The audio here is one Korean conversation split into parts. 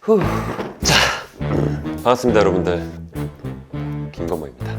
자, 반갑습니다 여러분들. 김건모입니다.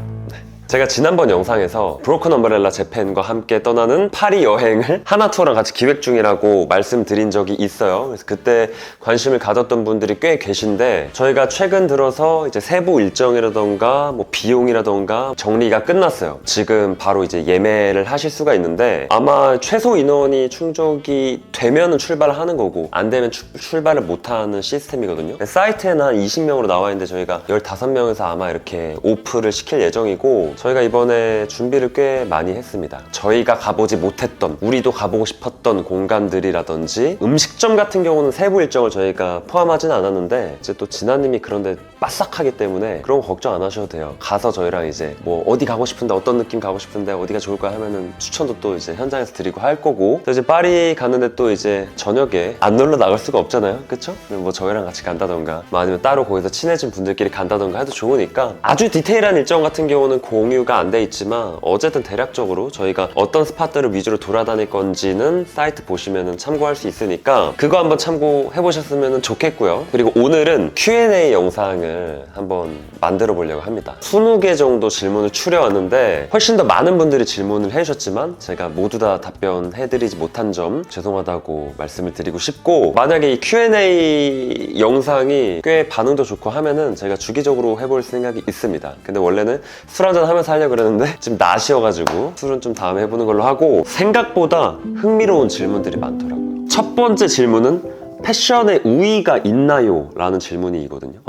제가 지난번 영상에서 브로큰 엄브렐라 재팬과 함께 떠나는 파리 여행을 하나투어랑 같이 기획 중이라고 말씀드린 적이 있어요. 그래서 그때 관심을 가졌던 분들이 꽤 계신데, 저희가 최근 들어서 이제 세부 일정이라던가 뭐 비용이라던가 정리가 끝났어요. 지금 바로 이제 예매를 하실 수가 있는데, 아마 최소 인원이 충족이 되면은 출발을 하는 거고, 안 되면 출발을 못하는 시스템이거든요. 사이트에는 한 20명으로 나와 있는데 저희가 15명에서 아마 이렇게 오프를 시킬 예정이고, 저희가 이번에 준비를 꽤 많이 했습니다. 저희가 가보지 못했던, 우리도 가보고 싶었던 공간들이라든지, 음식점 같은 경우는 세부 일정을 저희가 포함하진 않았는데, 이제 또 진아님이 그런데 빠삭하기 때문에 그런 거 걱정 안 하셔도 돼요. 가서 저희랑 이제 뭐 어디 가고 싶은데, 어떤 느낌 가고 싶은데, 어디가 좋을까 하면은 추천도 또 이제 현장에서 드리고 할 거고, 또 이제 파리 가는데 또 이제 저녁에 안 놀러 나갈 수가 없잖아요, 그쵸? 뭐 저희랑 같이 간다던가, 뭐 아니면 따로 거기서 친해진 분들끼리 간다던가 해도 좋으니까, 아주 디테일한 일정 같은 경우는 공유가 안 돼 있지만 어쨌든 대략적으로 저희가 어떤 스팟들을 위주로 돌아다닐 건지는 사이트 보시면 참고할 수 있으니까 그거 한번 참고해 보셨으면 좋겠고요. 그리고 오늘은 Q&A 영상을 한번 만들어 보려고 합니다. 20개 정도 질문을 추려왔는데 훨씬 더 많은 분들이 질문을 해주셨지만 제가 모두 다 답변해드리지 못한 점 죄송하다고 말씀을 드리고 싶고, 만약에 이 Q&A 영상이 꽤 반응도 좋고 하면은 제가 주기적으로 해볼 생각이 있습니다. 근데 원래는 술 한잔 하면서 하려고 그러는데 지금 낮이어가지고 술은 좀 다음에 해보는 걸로 하고, 생각보다 흥미로운 질문들이 많더라고요. 첫 번째 질문은 패션에 우위가 있나요? 라는 질문이거든요.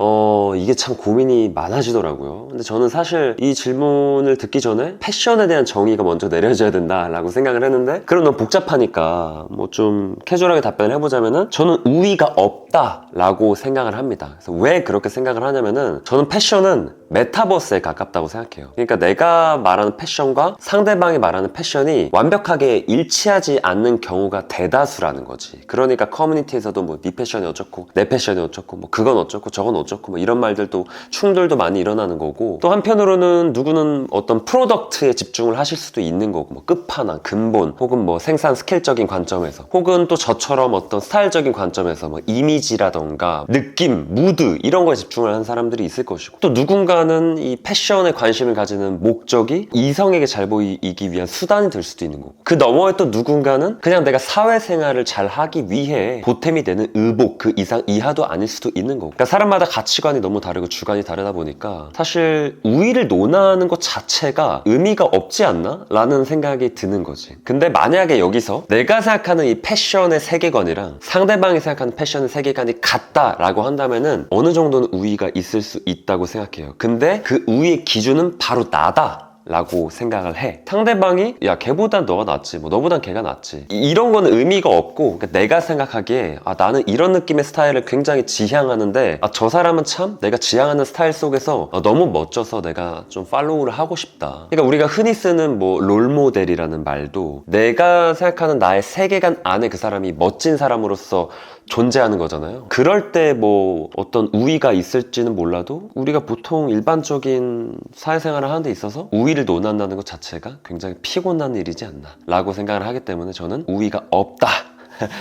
이게 참 고민이 많아지더라고요. 근데 저는 사실 이 질문을 듣기 전에 패션에 대한 정의가 먼저 내려져야 된다라고 생각을 했는데, 그럼 너무 복잡하니까 뭐 좀 캐주얼하게 답변을 해보자면은, 저는 우위가 없다라고 생각을 합니다. 그래서 왜 그렇게 생각을 하냐면은, 저는 패션은 메타버스에 가깝다고 생각해요. 그러니까 내가 말하는 패션과 상대방이 말하는 패션이 완벽하게 일치하지 않는 경우가 대다수라는 거지. 그러니까 커뮤니티에서도 뭐 네 패션이 어쩌고 내 패션이 어쩌고 뭐 그건 어쩌고 저건 어쩌고 뭐 이런 말들도, 충돌도 많이 일어나는 거고, 또 한편으로는 누구는 어떤 프로덕트에 집중을 하실 수도 있는 거고, 뭐 끝판왕, 근본, 혹은 뭐 생산 스케일적인 관점에서, 혹은 또 저처럼 어떤 스타일적인 관점에서 뭐 이미지라던가 느낌, 무드 이런 거에 집중을 하는 사람들이 있을 것이고, 또 누군가는 이 패션에 관심을 가지는 목적이 이성에게 잘 보이기 위한 수단이 될 수도 있는 거고, 그 너머에 또 누군가는 그냥 내가 사회생활을 잘 하기 위해 보탬이 되는 의복, 그 이상 이하도 아닐 수도 있는 거고. 그러니까 사람마다 가치관이 너무 다르고 주관이 다르다 보니까 사실 우위를 논하는 것 자체가 의미가 없지 않나? 라는 생각이 드는 거지. 근데 만약에 여기서 내가 생각하는 이 패션의 세계관이랑 상대방이 생각하는 패션의 세계관이 같다라고 한다면은 어느 정도는 우위가 있을 수 있다고 생각해요. 근데 그 우위의 기준은 바로 나다 라고 생각을 해. 상대방이 야 걔보단 너가 낫지, 뭐 너보단 걔가 낫지, 이런 거는 의미가 없고, 그러니까 내가 생각하기에 나는 이런 느낌의 스타일을 굉장히 지향하는데 저 사람은 참 내가 지향하는 스타일 속에서 너무 멋져서 내가 좀 팔로우를 하고 싶다. 그러니까 우리가 흔히 쓰는 뭐 롤모델이라는 말도 내가 생각하는 나의 세계관 안에 그 사람이 멋진 사람으로서 존재하는 거잖아요. 그럴 때 뭐 어떤 우위가 있을지는 몰라도 우리가 보통 일반적인 사회생활을 하는 데 있어서 우위를 논한다는 것 자체가 굉장히 피곤한 일이지 않나 라고 생각을 하기 때문에 저는 우위가 없다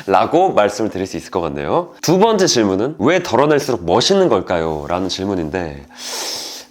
라고 말씀을 드릴 수 있을 것 같네요. 두 번째 질문은 왜 덜어낼수록 멋있는 걸까요? 라는 질문인데,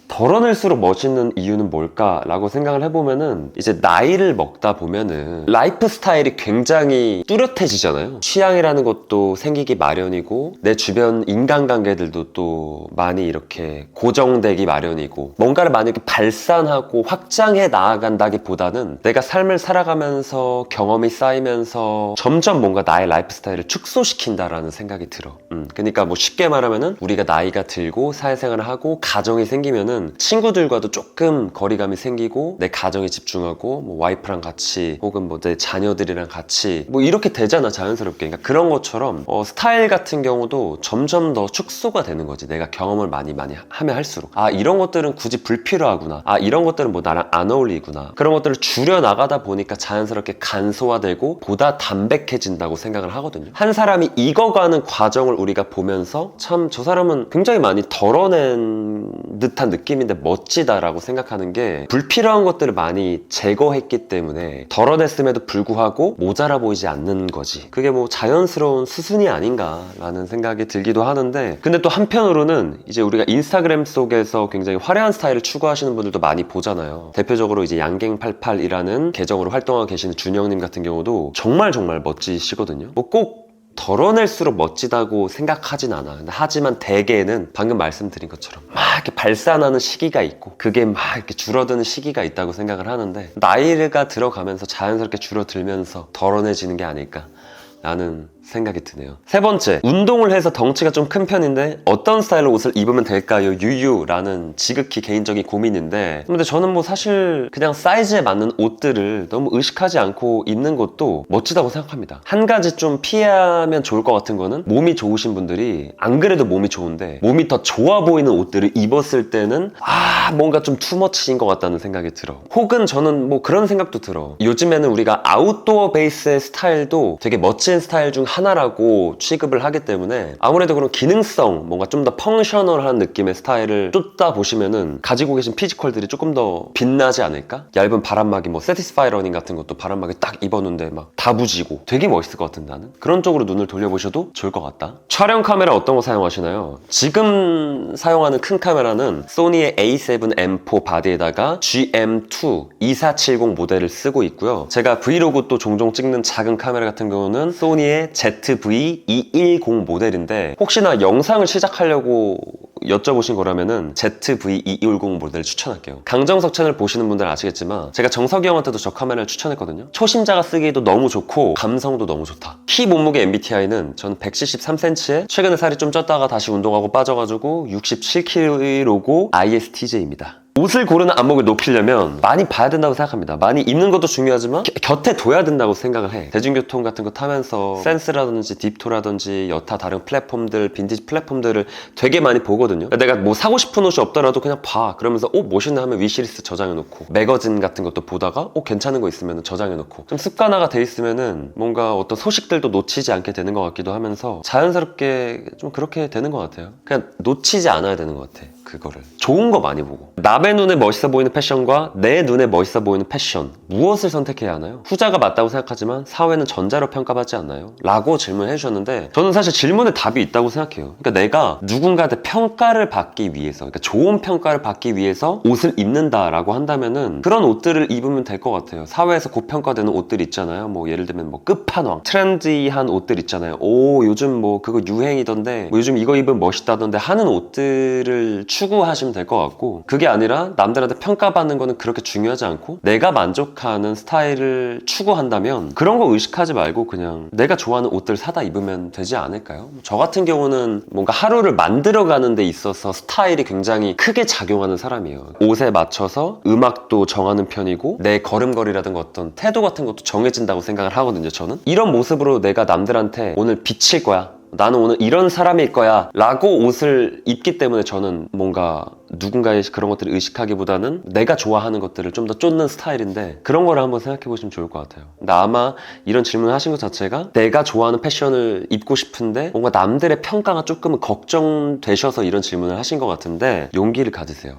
덜어낼수록 멋있는 이유는 뭘까? 라고 생각을 해보면은, 이제 나이를 먹다 보면은 라이프 스타일이 굉장히 뚜렷해지잖아요. 취향이라는 것도 생기기 마련이고, 내 주변 인간관계들도 또 많이 이렇게 고정되기 마련이고, 뭔가를 많이 이렇게 발산하고 확장해 나아간다기보다는 내가 삶을 살아가면서 경험이 쌓이면서 점점 뭔가 나의 라이프 스타일을 축소시킨다라는 생각이 들어. 그러니까 뭐 쉽게 말하면은, 우리가 나이가 들고 사회생활을 하고 가정이 생기면은 친구들과도 조금 거리감이 생기고, 내 가정에 집중하고 뭐 와이프랑 같이 혹은 뭐 내 자녀들이랑 같이 뭐 이렇게 되잖아, 자연스럽게. 그러니까 그런 것처럼 스타일 같은 경우도 점점 더 축소가 되는 거지. 내가 경험을 많이 하면 할수록 이런 것들은 굳이 불필요하구나, 이런 것들은 뭐 나랑 안 어울리구나, 그런 것들을 줄여나가다 보니까 자연스럽게 간소화되고 보다 담백해진다고 생각을 하거든요. 한 사람이 익어가는 과정을 우리가 보면서 참 저 사람은 굉장히 많이 덜어낸 듯한 느낌 느낌인데 멋지다라고 생각하는 게 불필요한 것들을 많이 제거했기 때문에 덜어냈음에도 불구하고 모자라 보이지 않는 거지. 그게 뭐 자연스러운 수순이 아닌가라는 생각이 들기도 하는데, 근데 또 한편으로는 이제 우리가 인스타그램 속에서 굉장히 화려한 스타일을 추구하시는 분들도 많이 보잖아요. 대표적으로 이제 양갱88이라는 계정으로 활동하고 계시는 준영님 같은 경우도 정말 멋지시거든요. 뭐 꼭 덜어낼수록 멋지다고 생각하진 않아. 하지만 대개는 방금 말씀드린 것처럼 막 이렇게 발산하는 시기가 있고 그게 막 이렇게 줄어드는 시기가 있다고 생각을 하는데, 나이가 들어가면서 자연스럽게 줄어들면서 덜어내지는 게 아닐까 라는 생각이 드네요. 세 번째, 운동을 해서 덩치가 좀 큰 편인데 어떤 스타일로 옷을 입으면 될까요? 유유라는 지극히 개인적인 고민인데, 근데 저는 뭐 사실 그냥 사이즈에 맞는 옷들을 너무 의식하지 않고 입는 것도 멋지다고 생각합니다. 한 가지 좀 피하면 좋을 것 같은 거는, 몸이 좋으신 분들이 안 그래도 몸이 좋은데 몸이 더 좋아 보이는 옷들을 입었을 때는 뭔가 좀 투머치인 것 같다는 생각이 들어. 혹은 저는 뭐 그런 생각도 들어. 요즘에는 우리가 아웃도어 베이스의 스타일도 되게 멋진 스타일 중 하나라고 취급을 하기 때문에 아무래도 그런 기능성, 뭔가 좀 더 펑셔널한 느낌의 스타일을 쫓다 보시면은 가지고 계신 피지컬들이 조금 더 빛나지 않을까? 얇은 바람막이, 뭐 세티스파이 러닝 같은 것도 바람막이 딱 입었는데 막 다부지고 되게 멋있을 것 같은데, 나는 그런 쪽으로 눈을 돌려보셔도 좋을 것 같다. 촬영 카메라 어떤 거 사용하시나요? 지금 사용하는 큰 카메라는 소니의 A7M4 바디에다가 GM2 2470 모델을 쓰고 있고요. 제가 브이로그 또 종종 찍는 작은 카메라 같은 경우는 소니의 ZV-210 모델인데, 혹시나 영상을 시작하려고 여쭤보신 거라면은 ZV-210 모델을 추천할게요. 강정석 채널 보시는 분들 아시겠지만 제가 정석이 형한테도 저 카메라를 추천했거든요. 초심자가 쓰기에도 너무 좋고 감성도 너무 좋다. 키 몸무게 MBTI는 전 173cm에 최근에 살이 좀 쪘다가 다시 운동하고 빠져가지고 67kg고 ISTJ입니다. 옷을 고르는 안목을 높이려면 많이 봐야 된다고 생각합니다. 많이 입는 것도 중요하지만 곁에 둬야 된다고 생각을 해. 대중교통 같은 거 타면서 센스라든지 딥토라든지 여타 다른 플랫폼들, 빈티지 플랫폼들을 되게 많이 보거든요. 내가 뭐 사고 싶은 옷이 없더라도 그냥 봐. 그러면서 멋있네 하면 위시리스트 저장해놓고, 매거진 같은 것도 보다가 괜찮은 거 있으면 저장해놓고, 좀 습관화가 돼 있으면은 뭔가 어떤 소식들도 놓치지 않게 되는 것 같기도 하면서 자연스럽게 좀 그렇게 되는 것 같아요. 그냥 놓치지 않아야 되는 것 같아. 그거를 좋은 거 많이 보고, 남의 눈에 멋있어 보이는 패션과 내 눈에 멋있어 보이는 패션, 무엇을 선택해야 하나요? 후자가 맞다고 생각하지만 사회는 전자로 평가받지 않나요? 라고 질문해 주셨는데, 저는 사실 질문에 답이 있다고 생각해요. 그러니까 내가 누군가한테 평가를 받기 위해서, 그러니까 좋은 평가를 받기 위해서 옷을 입는다라고 한다면은 그런 옷들을 입으면 될 것 같아요. 사회에서 고평가되는 옷들 있잖아요. 뭐 예를 들면 뭐 끝판왕 트렌디한 옷들 있잖아요. 요즘 뭐 그거 유행이던데, 뭐 요즘 이거 입으면 멋있다던데 하는 옷들을 추구하시면 될 것 같고, 그게 아니라 남들한테 평가받는 거는 그렇게 중요하지 않고 내가 만족하는 스타일을 추구한다면 그런 거 의식하지 말고 그냥 내가 좋아하는 옷들 사다 입으면 되지 않을까요? 저 같은 경우는 뭔가 하루를 만들어가는 데 있어서 스타일이 굉장히 크게 작용하는 사람이에요. 옷에 맞춰서 음악도 정하는 편이고 내 걸음걸이라든가 어떤 태도 같은 것도 정해진다고 생각을 하거든요. 저는 이런 모습으로 내가 남들한테 오늘 비칠 거야, 나는 오늘 이런 사람일 거야 라고 옷을 입기 때문에 저는 뭔가 누군가의 그런 것들을 의식하기보다는 내가 좋아하는 것들을 좀 더 쫓는 스타일인데, 그런 거를 한번 생각해 보시면 좋을 것 같아요. 근데 아마 이런 질문을 하신 것 자체가 내가 좋아하는 패션을 입고 싶은데 뭔가 남들의 평가가 조금은 걱정되셔서 이런 질문을 하신 것 같은데, 용기를 가지세요.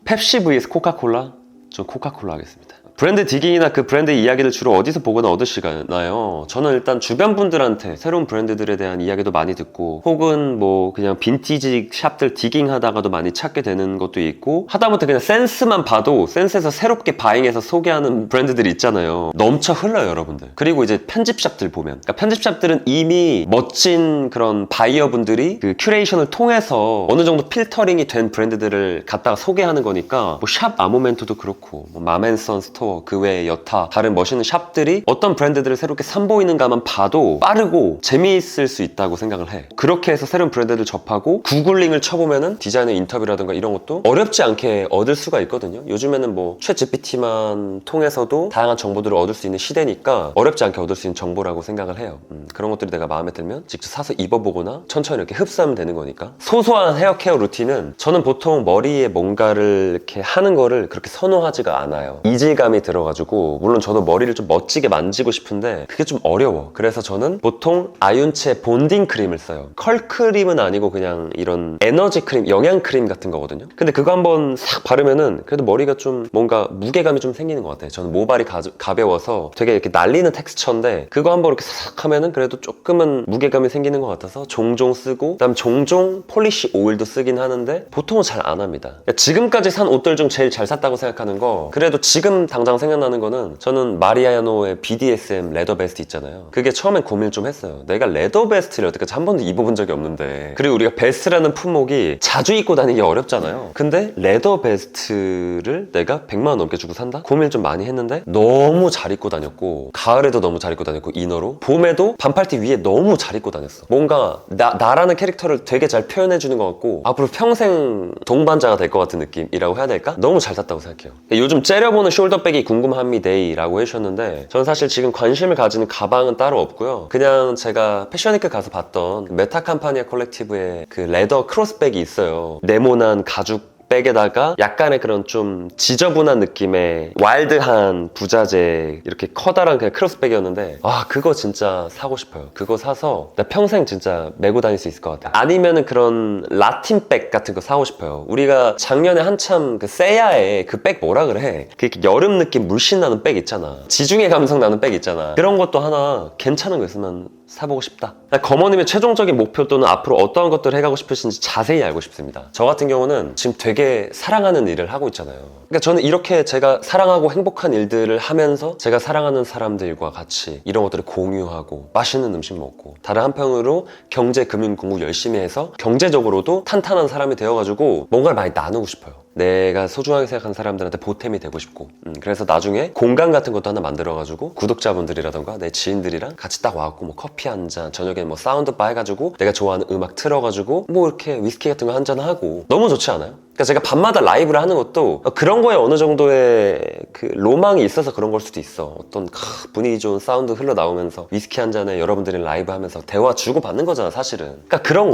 펩시 vs 코카콜라? 전 코카콜라 하겠습니다. 브랜드 디깅이나 그 브랜드 이야기를 주로 어디서 보거나 얻으시나요? 저는 일단 주변 분들한테 새로운 브랜드들에 대한 이야기도 많이 듣고, 혹은 뭐 그냥 빈티지 샵들 디깅 하다가도 많이 찾게 되는 것도 있고, 하다못해 그냥 센스만 봐도 센스에서 새롭게 바잉해서 소개하는 브랜드들이 있잖아요. 넘쳐 흘러요, 여러분들. 그리고 이제 편집샵들 보면, 그러니까 편집샵들은 이미 멋진 그런 바이어분들이 그 큐레이션을 통해서 어느 정도 필터링이 된 브랜드들을 갖다가 소개하는 거니까, 뭐 샵 아모멘토도 그렇고 뭐 맘앤선 스토어, 그 외에 여타 다른 멋있는 샵들이 어떤 브랜드들을 새롭게 선보이는가만 봐도 빠르고 재미있을 수 있다고 생각을 해. 그렇게 해서 새로운 브랜드를 접하고 구글링을 쳐보면은 디자이너 인터뷰라든가 이런 것도 어렵지 않게 얻을 수가 있거든요. 요즘에는 뭐 챗 GPT만 통해서도 다양한 정보들을 얻을 수 있는 시대니까 어렵지 않게 얻을 수 있는 정보라고 생각을 해요. 그런 것들이 내가 마음에 들면 직접 사서 입어보거나 천천히 이렇게 흡수하면 되는 거니까. 소소한 헤어케어 루틴은 저는 보통 머리에 뭔가를 이렇게 하는 거를 그렇게 선호하지가 않아요. 이질감 무게감이 들어가지고 물론 저도 머리를 좀 멋지게 만지고 싶은데 그게 좀 어려워. 그래서 저는 보통 아윤체 본딩 크림을 써요. 컬 크림은 아니고 그냥 이런 에너지 크림, 영양 크림 같은 거거든요. 근데 그거 한번 싹 바르면은 그래도 머리가 좀 뭔가 무게감이 좀 생기는 것 같아요. 저는 모발이 가벼워서 되게 이렇게 날리는 텍스처인데 그거 한번 이렇게 싹 하면은 그래도 조금은 무게감이 생기는 것 같아서 종종 쓰고, 그다음 종종 폴리시 오일도 쓰긴 하는데 보통은 잘 안 합니다. 지금까지 산 옷들 중 제일 잘 샀다고 생각하는 거, 그래도 지금 당장 생각나는 거는 저는 마리아노의 BDSM 레더 베스트 있잖아요. 그게 처음엔 고민을 좀 했어요. 내가 레더 베스트를 어떻게까지 한 번도 입어본 적이 없는데, 그리고 우리가 베스트라는 품목이 자주 입고 다니기 어렵잖아요. 근데 레더 베스트를 내가 100만 원 넘게 주고 산다? 고민을 좀 많이 했는데 너무 잘 입고 다녔고, 가을에도 너무 잘 입고 다녔고, 이너로 봄에도 반팔티 위에 너무 잘 입고 다녔어. 뭔가 나라는 캐릭터를 되게 잘 표현해주는 것 같고 앞으로 평생 동반자가 될 것 같은 느낌이라고 해야 될까? 너무 잘 샀다고 생각해요. 요즘 째려보는 숄더백이 궁금합니다라고 해주셨는데, 저는 사실 지금 관심을 가지는 가방은 따로 없고요. 그냥 제가 패션위크 가서 봤던 메타캄파니아 콜렉티브의 그 레더 크로스백이 있어요. 네모난 가죽 백에다가 약간의 그런 좀 지저분한 느낌의 와일드한 부자재, 이렇게 커다란 그냥 크로스백이었는데, 아 그거 진짜 사고 싶어요. 그거 사서 나 평생 진짜 메고 다닐 수 있을 것 같아요. 아니면은 그런 라틴백 같은 거 사고 싶어요. 우리가 작년에 한참 그 세야의 그 백 뭐라 그래, 그 여름 느낌 물씬 나는 백 있잖아. 지중해 감성 나는 백 있잖아. 그런 것도 하나 괜찮은 거 있으면 사보고 싶다. 거머님의 최종적인 목표 또는 앞으로 어떠한 것들을 해가고 싶으신지 자세히 알고 싶습니다. 저 같은 경우는 지금 되게 사랑하는 일을 하고 있잖아요. 그러니까 저는 이렇게 제가 사랑하고 행복한 일들을 하면서 제가 사랑하는 사람들과 같이 이런 것들을 공유하고 맛있는 음식 먹고, 다른 한편으로 경제, 금융 공부 열심히 해서 경제적으로도 탄탄한 사람이 되어가지고 뭔가를 많이 나누고 싶어요. 내가 소중하게 생각하는 사람들한테 보탬이 되고 싶고, 그래서 나중에 공간 같은 것도 하나 만들어가지고 구독자분들이라던가 내 지인들이랑 같이 딱 와갖고 뭐 커피 한 잔, 저녁에 뭐 사운드바 해가지고 내가 좋아하는 음악 틀어가지고 뭐 이렇게 위스키 같은 거 한 잔 하고, 너무 좋지 않아요? 그러니까 제가 밤마다 라이브를 하는 것도 그런 거에 어느 정도의 그 로망이 있어서 그런 걸 수도 있어. 어떤 분위기 좋은 사운드 흘러나오면서 위스키 한 잔에 여러분들이 라이브 하면서 대화 주고받는 거잖아 사실은. 그러니까 그런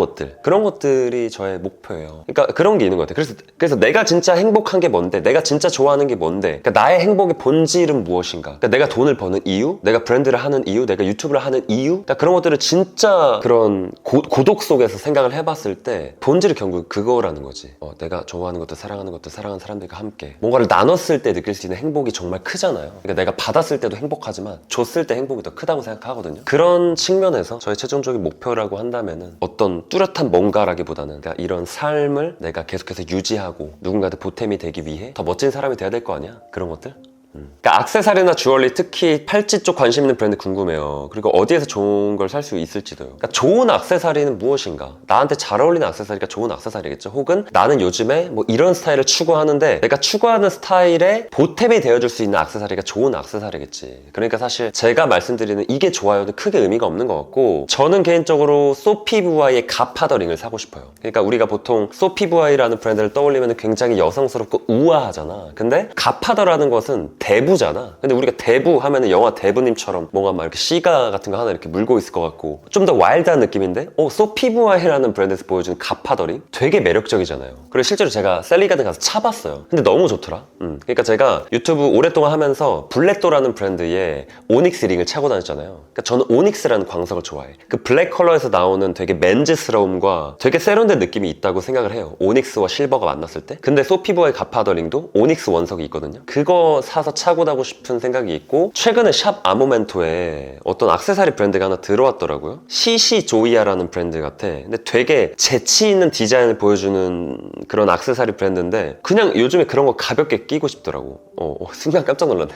것들이 저의 목표예요. 그러니까 그런 게 있는 것 같아요. 그래서 내가 진짜 행복한 게 뭔데, 내가 진짜 좋아하는 게 뭔데, 그러니까 나의 행복의 본질은 무엇인가, 그러니까 내가 돈을 버는 이유, 내가 브랜드를 하는 이유, 내가 유튜브를 하는 이유, 그러니까 그런 것들을 진짜 그런 고독 속에서 생각을 해봤을 때 본질이 결국 그거라는 거지. 내가 좋아하는 것도 사랑하는 것도 사랑하는 사람들과 함께 뭔가를 나눴을 때 느낄 수 있는 행복이 정말 크잖아요. 그러니까 내가 받았을 때도 행복하지만 줬을 때 행복이 더 크다고 생각하거든요. 그런 측면에서 저의 최종적인 목표라고 한다면은 어떤 뚜렷한 뭔가라기보다는, 그러니까 이런 삶을 내가 계속해서 유지하고 누군가한테 보탬이 되기 위해 더 멋진 사람이 돼야 될 거 아니야? 그런 것들? 그러니까 액세서리나 주얼리, 특히 팔찌 쪽 관심 있는 브랜드 궁금해요. 그리고 어디에서 좋은 걸 살 수 있을지도요. 그러니까 좋은 액세서리는 무엇인가? 나한테 잘 어울리는 액세서리가 좋은 액세서리겠죠. 혹은 나는 요즘에 뭐 이런 스타일을 추구하는데 내가 추구하는 스타일에 보탬이 되어줄 수 있는 액세서리가 좋은 액세서리겠지. 그러니까 사실 제가 말씀드리는 이게 좋아요도 크게 의미가 없는 것 같고, 저는 개인적으로 소피부아이의 갓파더링을 사고 싶어요. 그러니까 우리가 보통 소피부아이라는 브랜드를 떠올리면 굉장히 여성스럽고 우아하잖아. 근데 갓파더라는 것은 대부잖아. 근데 우리가 대부 하면은 영화 대부님처럼 뭔가 막 이렇게 시가 같은 거 하나 이렇게 물고 있을 것 같고 좀 더 와일드한 느낌인데, 소피부아이라는 브랜드에서 보여주는 갓파더링 되게 매력적이잖아요. 그리고 실제로 제가 셀리가든 가서 차봤어요. 근데 너무 좋더라. 그러니까 제가 유튜브 오랫동안 하면서 블랙도라는 브랜드의 오닉스 링을 차고 다녔잖아요. 그러니까 저는 오닉스라는 광석을 좋아해. 그 블랙 컬러에서 나오는 되게 맨즈스러움과 되게 세련된 느낌이 있다고 생각을 해요. 오닉스와 실버가 만났을 때. 근데 소피부아의 갓파더링도 오닉스 원석이 있거든요. 그거 사서 차고 다고 싶은 생각이 있고, 최근에 샵 아모멘토에 어떤 액세서리 브랜드가 하나 들어왔더라고요. 시시 조이아라는 브랜드 같아. 근데 되게 재치 있는 디자인을 보여주는 그런 액세서리 브랜드인데 그냥 요즘에 그런 거 가볍게 끼고 싶더라고. 순간 깜짝 놀랐네.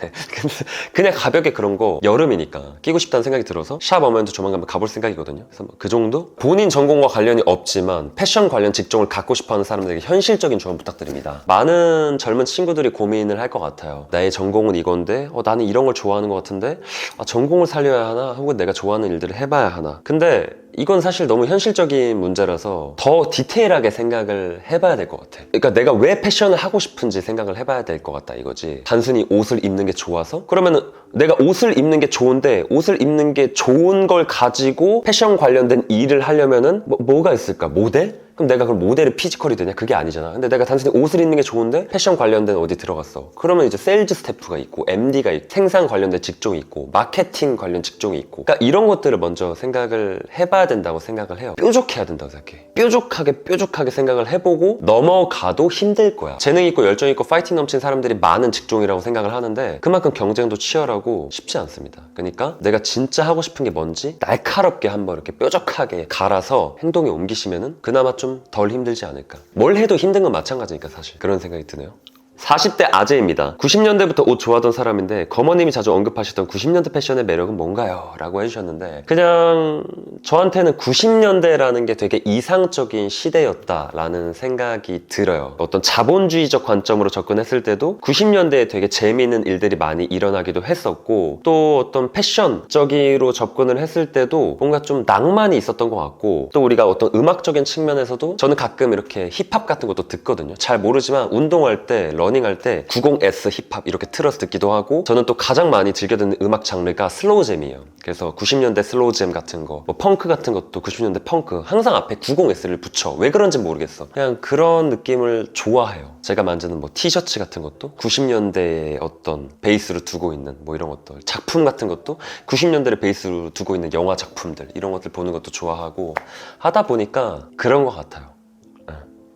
그냥 가볍게 그런 거 여름이니까 끼고 싶다는 생각이 들어서 샵 아모멘토 조만간 한번 가볼 생각이거든요. 그래서 그 정도? 본인 전공과 관련이 없지만 패션 관련 직종을 갖고 싶어하는 사람들에게 현실적인 조언 부탁드립니다. 많은 젊은 친구들이 고민을 할 것 같아요. 나의 전공은 이건데 나는 이런 걸 좋아하는 것 같은데 전공을 살려야 하나? 혹은 내가 좋아하는 일들을 해봐야 하나? 근데 이건 사실 너무 현실적인 문제라서 더 디테일하게 생각을 해봐야 될 것 같아. 그러니까 내가 왜 패션을 하고 싶은지 생각을 해봐야 될 것 같다 이거지. 단순히 옷을 입는 게 좋아서? 그러면은 내가 옷을 입는 게 좋은데 옷을 입는 게 좋은 걸 가지고 패션 관련된 일을 하려면은 뭐가 있을까? 모델? 그럼 내가 그럼 모델의 피지컬이 되냐? 그게 아니잖아. 근데 내가 단순히 옷을 입는 게 좋은데 패션 관련된 어디 들어갔어. 그러면 이제 세일즈 스태프가 있고 MD가 있고 생산 관련된 직종이 있고 마케팅 관련 직종이 있고, 그러니까 이런 것들을 먼저 생각을 해봐야 된다고 생각을 해요. 뾰족해야 된다고 생각해. 뾰족하게 생각을 해보고 넘어가도 힘들 거야. 재능 있고 열정 있고 파이팅 넘치는 사람들이 많은 직종이라고 생각을 하는데 그만큼 경쟁도 치열하고 쉽지 않습니다. 그러니까 내가 진짜 하고 싶은 게 뭔지 날카롭게 한번 이렇게 뾰족하게 갈아서 행동에 옮기시면은 그나마 좀 덜 힘들지 않을까. 뭘 해도 힘든 건 마찬가지니까 사실. 그런 생각이 드네요. 40대 아재입니다. 90년대부터 옷 좋아하던 사람인데 거머님이 자주 언급하시던 90년대 패션의 매력은 뭔가요? 라고 해주셨는데 그냥 저한테는 90년대라는 게 되게 이상적인 시대였다라는 생각이 들어요. 어떤 자본주의적 관점으로 접근했을 때도 90년대에 되게 재미있는 일들이 많이 일어나기도 했었고, 또 어떤 패션적으로 접근을 했을 때도 뭔가 좀 낭만이 있었던 것 같고, 또 우리가 어떤 음악적인 측면에서도 저는 가끔 이렇게 힙합 같은 것도 듣거든요. 잘 모르지만 운동할 때 러닝할 때 90S 힙합 이렇게 틀어서 듣기도 하고, 저는 또 가장 많이 즐겨 듣는 음악 장르가 슬로우잼이에요. 그래서 90년대 슬로우잼 같은 거, 뭐 펑크 같은 것도 90년대 펑크 항상 앞에 90S를 붙여. 왜 그런지 모르겠어. 그냥 그런 느낌을 좋아해요. 제가 만드는 뭐 티셔츠 같은 것도 90년대의 어떤 베이스로 두고 있는 뭐 이런 것들, 작품 같은 것도 90년대를 베이스로 두고 있는 영화 작품들, 이런 것들 보는 것도 좋아하고 하다 보니까 그런 것 같아요.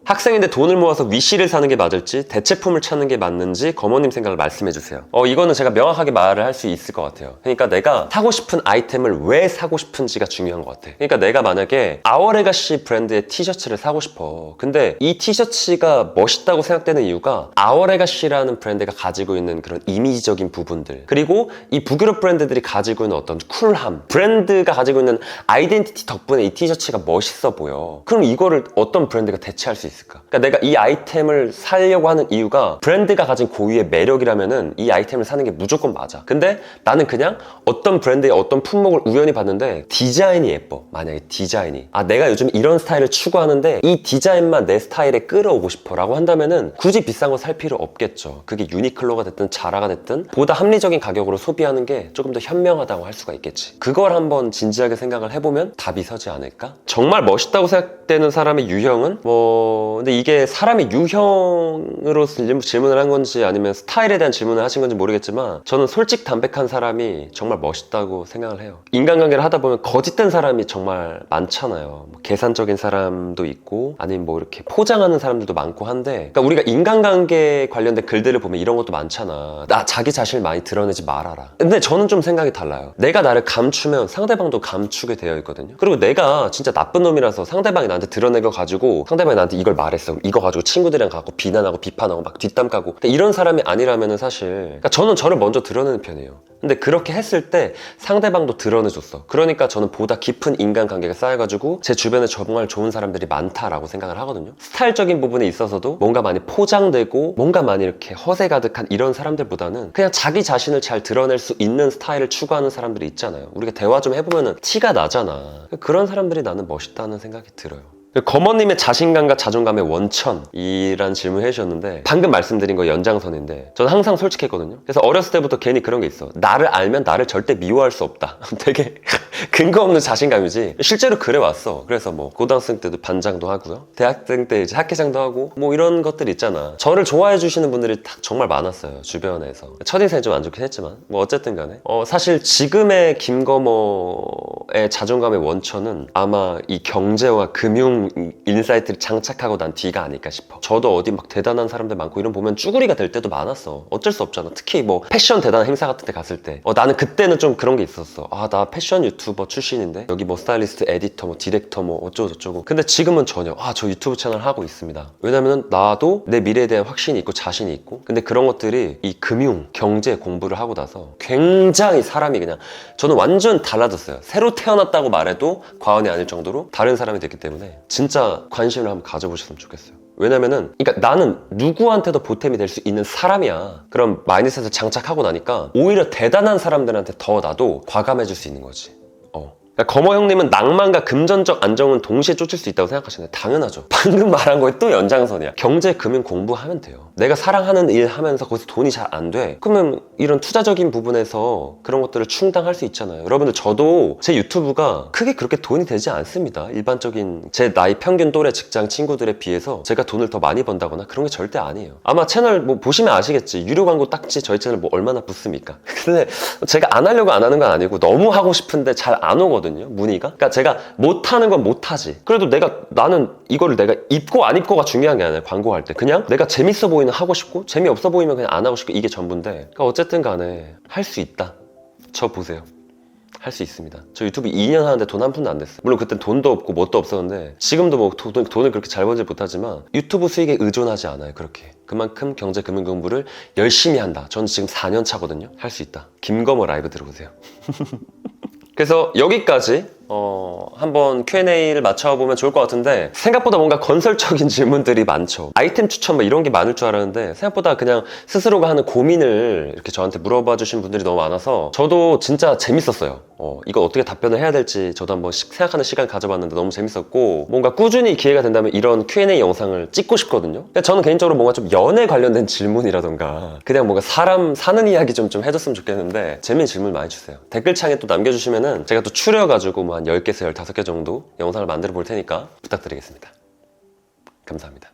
학생인데 돈을 모아서 위시를 사는 게 맞을지 대체품을 찾는 게 맞는지 거머님 생각을 말씀해주세요. 이거는 제가 명확하게 말을 할 수 있을 것 같아요. 그러니까 내가 사고 싶은 아이템을 왜 사고 싶은지가 중요한 것 같아. 그러니까 내가 만약에 아워레가시 브랜드의 티셔츠를 사고 싶어. 근데 이 티셔츠가 멋있다고 생각되는 이유가 아워레가시라는 브랜드가 가지고 있는 그런 이미지적인 부분들, 그리고 이 북유럽 브랜드들이 가지고 있는 어떤 쿨함, 브랜드가 가지고 있는 아이덴티티 덕분에 이 티셔츠가 멋있어 보여. 그럼 이거를 어떤 브랜드가 대체할 수 있을까? 그러니까 내가 이 아이템을 사려고 하는 이유가 브랜드가 가진 고유의 매력이라면은 이 아이템을 사는 게 무조건 맞아. 근데 나는 그냥 어떤 브랜드의 어떤 품목을 우연히 봤는데 디자인이 예뻐. 만약에 디자인이 내가 요즘 이런 스타일을 추구하는데 이 디자인만 내 스타일에 끌어오고 싶어 라고 한다면은 굳이 비싼 거 살 필요 없겠죠. 그게 유니클로가 됐든 자라가 됐든 보다 합리적인 가격으로 소비하는 게 조금 더 현명하다고 할 수가 있겠지. 그걸 한번 진지하게 생각을 해보면 답이 서지 않을까? 정말 멋있다고 생각되는 사람의 유형은 근데 이게 사람의 유형으로 질문을 한 건지 아니면 스타일에 대한 질문을 하신 건지 모르겠지만 저는 솔직 담백한 사람이 정말 멋있다고 생각을 해요. 인간관계를 하다 보면 거짓된 사람이 정말 많잖아요. 뭐 계산적인 사람도 있고 아니면 뭐 이렇게 포장하는 사람들도 많고 한데, 그러니까 우리가 인간관계 관련된 글들을 보면 이런 것도 많잖아. 자기 자신을 많이 드러내지 말아라. 근데 저는 좀 생각이 달라요. 내가 나를 감추면 상대방도 감추게 되어 있거든요. 그리고 내가 진짜 나쁜 놈이라서 상대방이 나한테 드러낸 거 가지고 상대방이 나한테 이걸 말했어. 이거 가지고 친구들이랑 가고 비난하고 비판하고 막 뒷담 까고, 근데 이런 사람이 아니라면은 사실, 그러니까 저는 저를 먼저 드러내는 편이에요. 근데 그렇게 했을 때 상대방도 드러내줬어. 그러니까 저는 보다 깊은 인간관계가 쌓여가지고 제 주변에 정말 좋은 사람들이 많다라고 생각을 하거든요. 스타일적인 부분에 있어서도 뭔가 많이 포장되고 뭔가 많이 이렇게 허세 가득한 이런 사람들보다는 그냥 자기 자신을 잘 드러낼 수 있는 스타일을 추구하는 사람들이 있잖아요. 우리가 대화 좀 해보면은 티가 나잖아. 그런 사람들이 나는 멋있다는 생각이 들어요. 거머님의 자신감과 자존감의 원천이란 질문을 해주셨는데 방금 말씀드린 거 연장선인데 저는 항상 솔직했거든요. 그래서 어렸을 때부터 괜히 그런 게 있어. 나를 알면 나를 절대 미워할 수 없다. 되게 근거 없는 자신감이지 실제로 그래 왔어. 그래서 뭐 고등학생 때도 반장도 하고요, 대학생 때 이제 학회장도 하고 뭐 이런 것들 있잖아. 저를 좋아해 주시는 분들이 정말 많았어요, 주변에서. 첫인상이 좀 안 좋긴 했지만 뭐 어쨌든 간에 사실 지금의 김거머의 자존감의 원천은 아마 이 경제와 금융 인사이트를 장착하고 난 뒤가 아닐까 싶어. 저도 어디 막 대단한 사람들 많고 이런 보면 쭈구리가 될 때도 많았어. 어쩔 수 없잖아. 특히 뭐 패션 대단한 행사 같은 데 갔을 때 나는 그때는 좀 그런 게 있었어. 나 패션 유튜버 출신인데 여기 뭐 스타일리스트, 에디터, 뭐 디렉터 뭐 어쩌고 저쩌고. 근데 지금은 전혀 저 유튜브 채널 하고 있습니다. 왜냐면 나도 내 미래에 대한 확신이 있고 자신이 있고, 근데 그런 것들이 이 금융, 경제 공부를 하고 나서 굉장히 사람이 그냥 저는 완전 달라졌어요. 새로 태어났다고 말해도 과언이 아닐 정도로 다른 사람이 됐기 때문에 진짜 관심을 한번 가져보셨으면 좋겠어요. 왜냐면은 그러니까 나는 누구한테도 보탬이 될 수 있는 사람이야. 그럼 마인드셋을 장착하고 나니까 오히려 대단한 사람들한테 더 나도 과감해질 수 있는 거지. 그러니까 거머 형님은 낭만과 금전적 안정은 동시에 쫓을 수 있다고 생각하시나요? 당연하죠. 방금 말한 거에 또 연장선이야. 경제, 금융 공부하면 돼요. 내가 사랑하는 일 하면서 거기서 돈이 잘 안 돼. 그러면 이런 투자적인 부분에서 그런 것들을 충당할 수 있잖아요. 여러분들 저도 제 유튜브가 크게 그렇게 돈이 되지 않습니다. 일반적인 제 나이 평균 또래 직장 친구들에 비해서 제가 돈을 더 많이 번다거나 그런 게 절대 아니에요. 아마 채널 뭐 보시면 아시겠지. 유료 광고 딱지 저희 채널 뭐 얼마나 붙습니까? 근데 제가 안 하려고 안 하는 건 아니고 너무 하고 싶은데 잘 안 오거든요. 문의가. 그러니까 제가 못하는 건 못하지. 그래도 나는 이거를 내가 입고 안 입고가 중요한 게 아니라 광고할 때 그냥 내가 재밌어 보이면 하고 싶고 재미없어 보이면 그냥 안 하고 싶고 이게 전부인데 그러니까 어쨌든 간에 할 수 있다. 저 보세요. 할 수 있습니다. 저 유튜브 2년 하는데 돈 한 푼도 안 냈어요. 물론 그땐 돈도 없고 뭣도 없었는데 지금도 뭐 돈을 그렇게 잘 벌지 못하지만 유튜브 수익에 의존하지 않아요. 그렇게. 그만큼 경제 금융 공부를 열심히 한다. 저는 지금 4년 차거든요. 할 수 있다. 김거머 라이브 들어보세요. 그래서 여기까지 한번 Q&A를 맞춰보면 좋을 것 같은데 생각보다 뭔가 건설적인 질문들이 많죠. 아이템 추천 뭐 이런 게 많을 줄 알았는데 생각보다 그냥 스스로가 하는 고민을 이렇게 저한테 물어봐 주신 분들이 너무 많아서 저도 진짜 재밌었어요. 이거 어떻게 답변을 해야 될지 저도 한번 생각하는 시간 가져봤는데 너무 재밌었고 뭔가 꾸준히 기회가 된다면 이런 Q&A 영상을 찍고 싶거든요. 저는 개인적으로 뭔가 좀 연애 관련된 질문이라던가 그냥 뭔가 사람 사는 이야기 좀 해줬으면 좋겠는데 재미있는 질문 많이 주세요. 댓글창에 또 남겨주시면은 제가 또 추려가지고 뭐 한 10개에서 15개 정도 영상을 만들어 볼 테니까 부탁드리겠습니다. 감사합니다.